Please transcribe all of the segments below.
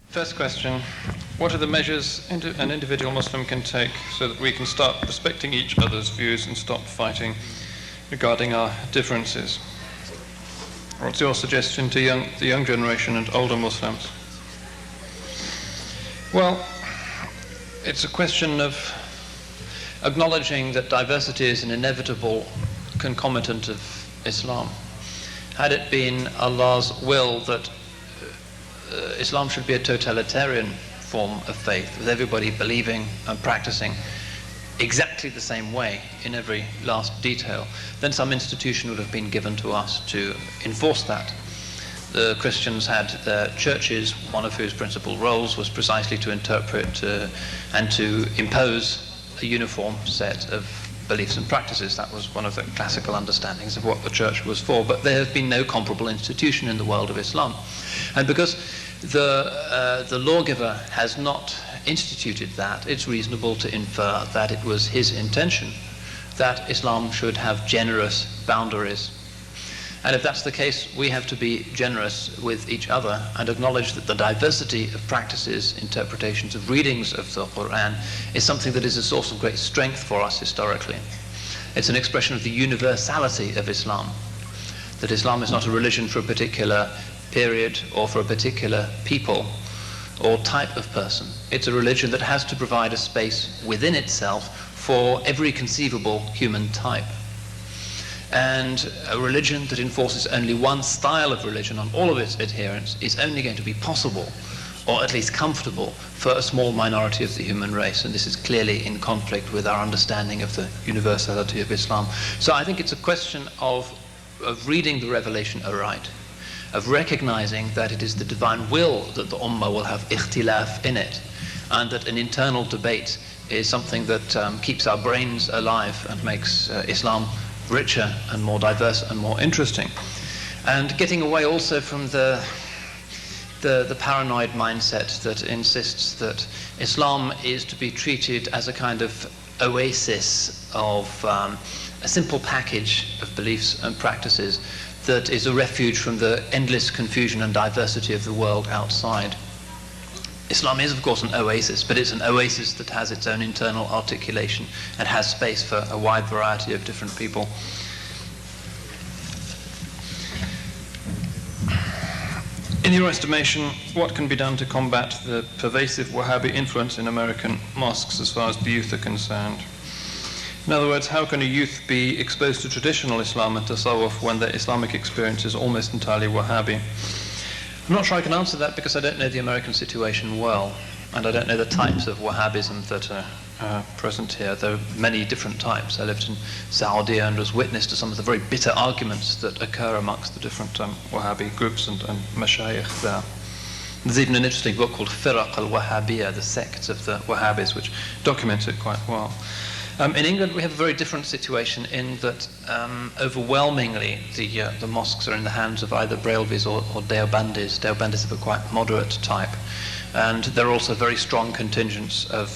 First question, what are the measures an individual Muslim can take so that we can start respecting each other's views and stop fighting regarding our differences? What's your suggestion to the young generation and older Muslims? Well, it's a question of acknowledging that diversity is an inevitable concomitant of Islam. Had it been Allah's will that Islam should be a totalitarian form of faith, with everybody believing and practicing exactly the same way in every last detail, then some institution would have been given to us to enforce that. The Christians had their churches, one of whose principal roles was precisely to interpret and to impose a uniform set of beliefs and practices. That was one of the classical understandings of what the church was for, but there has been no comparable institution in the world of Islam. And because the lawgiver has not instituted that, it's reasonable to infer that it was his intention that Islam should have generous boundaries. And if that's the case, we have to be generous with each other and acknowledge that the diversity of practices, interpretations of readings of the Quran is something that is a source of great strength for us historically. It's an expression of the universality of Islam, that Islam is not a religion for a particular period or for a particular people or type of person. It's a religion that has to provide a space within itself for every conceivable human type. And a religion that enforces only one style of religion on all of its adherents is only going to be possible, or at least comfortable, for a small minority of the human race. And this is clearly in conflict with our understanding of the universality of Islam. So I think it's a question of reading the revelation aright, of recognizing that it is the divine will that the Ummah will have ikhtilaf in it, and that an internal debate is something that keeps our brains alive and makes Islam richer and more diverse and more interesting. And getting away also from the paranoid mindset that insists that Islam is to be treated as a kind of oasis of a simple package of beliefs and practices that is a refuge from the endless confusion and diversity of the world outside. Islam is, of course, an oasis, but it's an oasis that has its own internal articulation and has space for a wide variety of different people. In your estimation, what can be done to combat the pervasive Wahhabi influence in American mosques as far as the youth are concerned? In other words, how can a youth be exposed to traditional Islam and Tasawwuf when their Islamic experience is almost entirely Wahhabi? I'm not sure I can answer that because I don't know the American situation well, and I don't know the types of Wahhabism that are present here. There are many different types. I lived in Saudi and was witness to some of the very bitter arguments that occur amongst the different Wahhabi groups and mashayikh there. There's even an interesting book called Firaq al-Wahhabiyya, the sects of the Wahhabis, which documents it quite well. In England, we have a very different situation in that overwhelmingly the mosques are in the hands of either Brailvis or Deobandis. Deobandis of a quite moderate type. And there are also very strong contingents of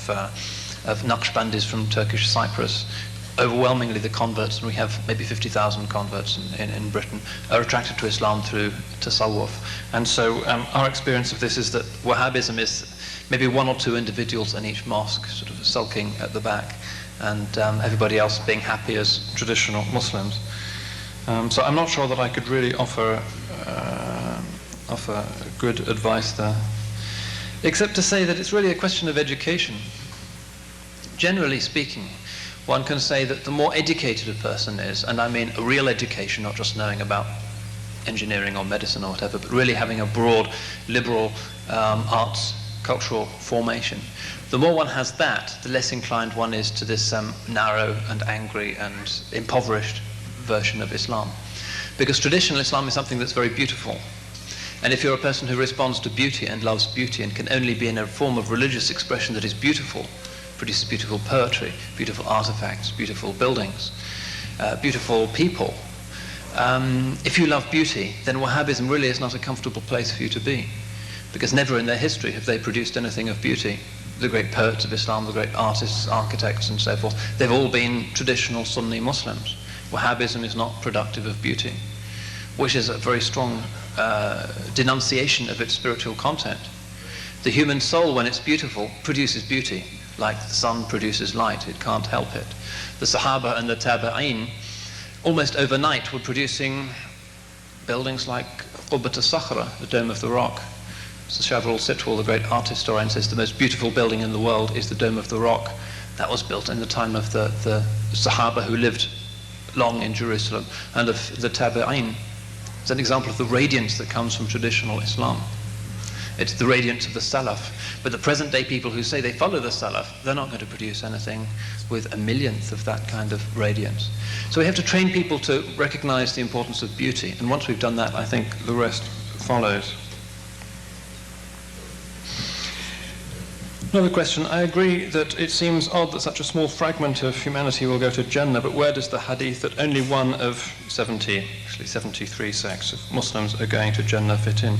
Naqshbandis from Turkish Cyprus. Overwhelmingly the converts, and we have maybe 50,000 converts in Britain, are attracted to Islam through Tasawwuf. And so our experience of this is that Wahhabism is maybe one or two individuals in each mosque sort of sulking at the back, and everybody else being happy as traditional Muslims. So I'm not sure that I could really offer good advice there, except to say that it's really a question of education. Generally speaking, one can say that the more educated a person is, and I mean a real education, not just knowing about engineering or medicine or whatever, but really having a broad, liberal arts, cultural formation, the more one has that, the less inclined one is to this narrow and angry and impoverished version of Islam. Because traditional Islam is something that's very beautiful. And if you're a person who responds to beauty and loves beauty and can only be in a form of religious expression that is beautiful, produces beautiful poetry, beautiful artifacts, beautiful buildings, beautiful people, if you love beauty, then Wahhabism really is not a comfortable place for you to be. Because never in their history have they produced anything of beauty. The great poets of Islam, the great artists, architects and so forth, they've all been traditional Sunni Muslims. Wahhabism is not productive of beauty, which is a very strong denunciation of its spiritual content. The human soul, when it's beautiful, produces beauty, like the sun produces light. It can't help it. The Sahaba and the Tabi'een, almost overnight, were producing buildings like Qubbat al-Sakhra, the Dome of the Rock. So Shavrul Sitwal, the great art historian, says the most beautiful building in the world is the Dome of the Rock. That was built in the time of the Sahaba who lived long in Jerusalem, and of the Tabi'een. It's an example of the radiance that comes from traditional Islam. It's the radiance of the Salaf. But the present day people who say they follow the Salaf, they're not going to produce anything with a millionth of that kind of radiance. So we have to train people to recognize the importance of beauty. And once we've done that, I think the rest follows. Another question. I agree that it seems odd that such a small fragment of humanity will go to Jannah, but where does the hadith that only one of 73 sects of Muslims are going to Jannah fit in?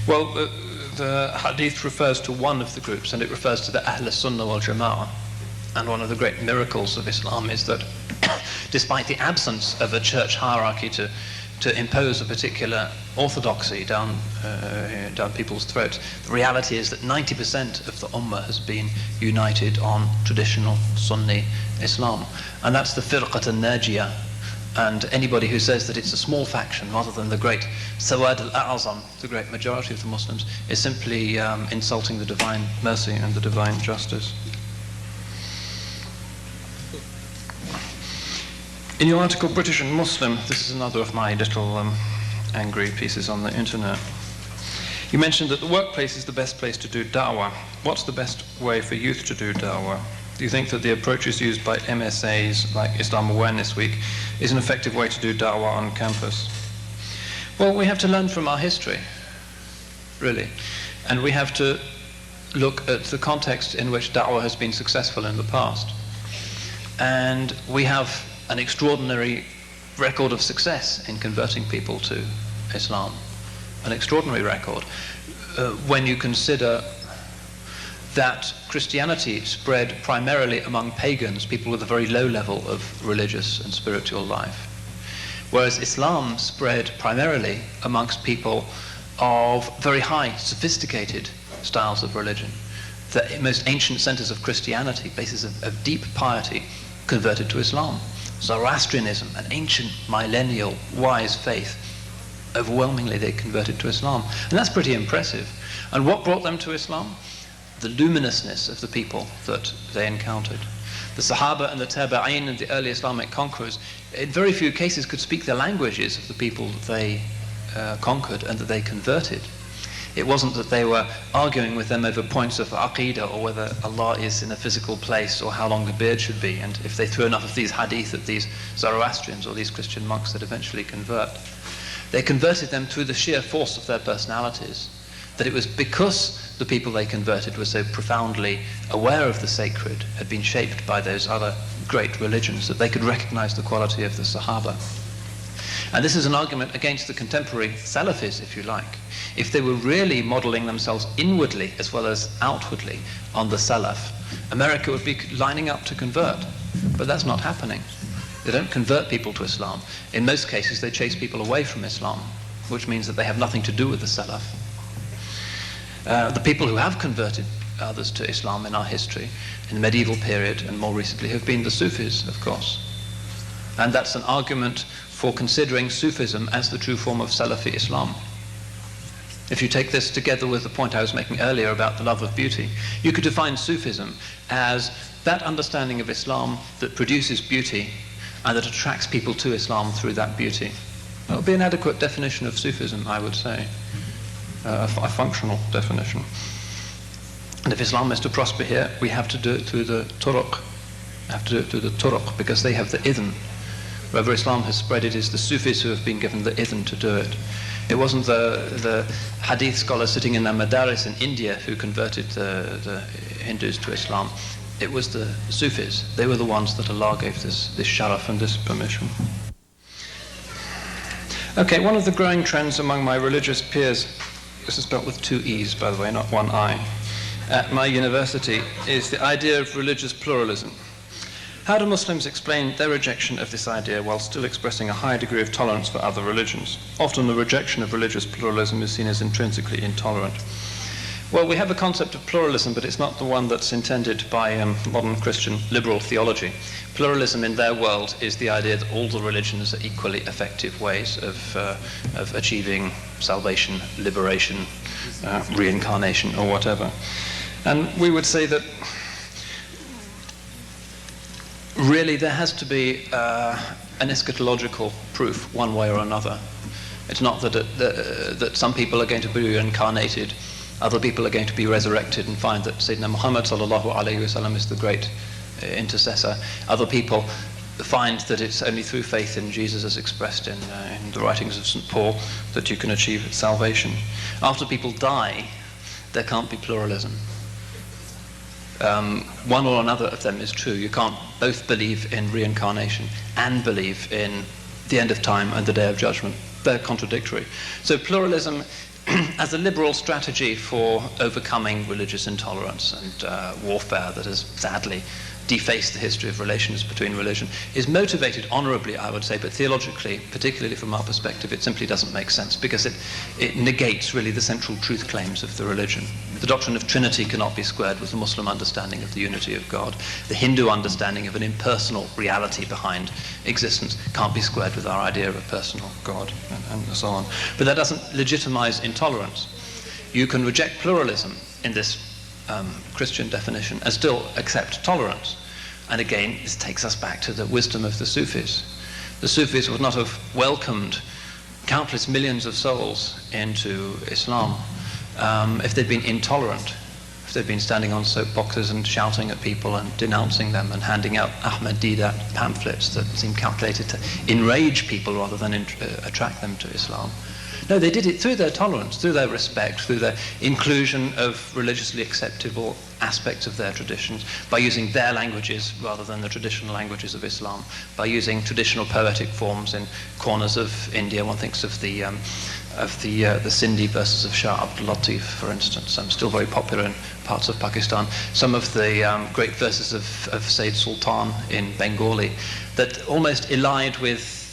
Well, the hadith refers to one of the groups, and it refers to the Ahl Sunnah wal Jama'ah. And one of the great miracles of Islam is that despite the absence of a church hierarchy to impose a particular orthodoxy down people's throats, the reality is that 90% of the Ummah has been united on traditional Sunni Islam. And that's the al-Firqatun Naajiyah. And anybody who says that it's a small faction rather than the great Sawad al-A'azam, the great majority of the Muslims, is simply insulting the divine mercy and the divine justice. In your article, British and Muslim, this is another of my little angry pieces on the internet. You mentioned that the workplace is the best place to do da'wah. What's the best way for youth to do da'wah? Do you think that the approaches used by MSAs like Islam Awareness Week is an effective way to do da'wah on campus? Well, we have to learn from our history, really. And we have to look at the context in which da'wah has been successful in the past. And we have an extraordinary record of success in converting people to Islam. An extraordinary record. When you consider that Christianity spread primarily among pagans, people with a very low level of religious and spiritual life, whereas Islam spread primarily amongst people of very high, sophisticated styles of religion. The most ancient centers of Christianity, bases of deep piety, converted to Islam. Zoroastrianism, an ancient millennial wise faith, overwhelmingly they converted to Islam. And that's pretty impressive. And what brought them to Islam? The luminousness of the people that they encountered. The Sahaba and the Tabi'een and the early Islamic conquerors, in very few cases, could speak the languages of the people that they conquered and that they converted. It wasn't that they were arguing with them over points of aqidah or whether Allah is in a physical place or how long the beard should be, and if they threw enough of these hadith at these Zoroastrians or these Christian monks that eventually convert. They converted them through the sheer force of their personalities, that it was because the people they converted were so profoundly aware of the sacred, had been shaped by those other great religions, that they could recognize the quality of the Sahaba. And this is an argument against the contemporary Salafis, if you like. If they were really modeling themselves inwardly as well as outwardly on the Salaf, America would be lining up to convert. But that's not happening. They don't convert people to Islam. In most cases, they chase people away from Islam, which means that they have nothing to do with the Salaf. The people who have converted others to Islam in our history, in the medieval period and more recently, have been the Sufis, of course. And that's an argument for considering Sufism as the true form of Salafi Islam. If you take this together with the point I was making earlier about the love of beauty, you could define Sufism as that understanding of Islam that produces beauty and that attracts people to Islam through that beauty. That would be an adequate definition of Sufism, I would say, a functional definition. And if Islam is to prosper here, we have to do it through the turuq. We have to do it through the turuq because they have the idhn. Wherever Islam has spread, it is the Sufis who have been given the idhn to do it. It wasn't the hadith scholars sitting in their madaris in India who converted the Hindus to Islam. It was the Sufis. They were the ones that Allah gave this sharaf and this permission. Okay, one of the growing trends among my religious peers, this is spelled with two E's, by the way, not one I, at my university, is the idea of religious pluralism. How do Muslims explain their rejection of this idea while still expressing a high degree of tolerance for other religions? Often the rejection of religious pluralism is seen as intrinsically intolerant. Well, we have a concept of pluralism, but it's not the one that's intended by modern Christian liberal theology. Pluralism in their world is the idea that all the religions are equally effective ways of achieving salvation, liberation, reincarnation, or whatever. And we would say that really there has to be an eschatological proof one way or another. It's not that some people are going to be reincarnated, other people are going to be resurrected and find that Sayyidina Muhammad sallallahu alayhi wasallam is the great intercessor. Other people find that it's only through faith in Jesus as expressed in the writings of St. Paul that you can achieve salvation. After people die, there can't be pluralism. One or another of them is true. You can't both believe in reincarnation and believe in the end of time and the day of judgment. They're contradictory. So pluralism as a liberal strategy for overcoming religious intolerance and warfare that has sadly defaced the history of relations between religion is motivated honorably, I would say, but theologically, particularly from our perspective, it simply doesn't make sense because it negates really the central truth claims of the religion. The doctrine of Trinity cannot be squared with the Muslim understanding of the unity of God. The Hindu understanding of an impersonal reality behind existence can't be squared with our idea of a personal God, and so on. But that doesn't legitimize intolerance. You can reject pluralism in this Christian definition and still accept tolerance. And again, this takes us back to the wisdom of the Sufis. The Sufis would not have welcomed countless millions of souls into Islam if they'd been intolerant, if they'd been standing on soapboxes and shouting at people and denouncing them and handing out Ahmadiyya pamphlets that seemed calculated to enrage people rather than attract them to Islam. No, they did it through their tolerance, through their respect, through their inclusion of religiously acceptable aspects of their traditions, by using their languages rather than the traditional languages of Islam, by using traditional poetic forms in corners of India. One thinks of the Sindhi verses of Shah Abdul Latif, for instance, still very popular in parts of Pakistan. Some of the great verses of Sayyid Sultan in Bengali that almost elide with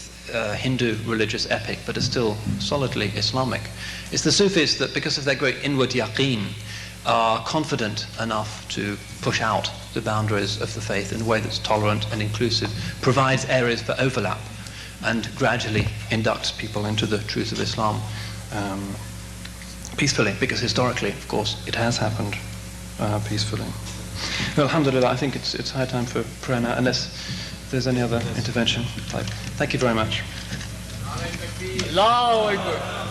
Hindu religious epic, but are still solidly Islamic. It's the Sufis that, because of their great inward yaqeen, are confident enough to push out the boundaries of the faith in a way that's tolerant and inclusive, provides areas for overlap, and gradually inducts people into the truth of Islam peacefully, because historically, of course, it has happened peacefully. Well, alhamdulillah, I think it's high time for prayer now, unless there's any other intervention. Thank you very much. Allahu Akbar.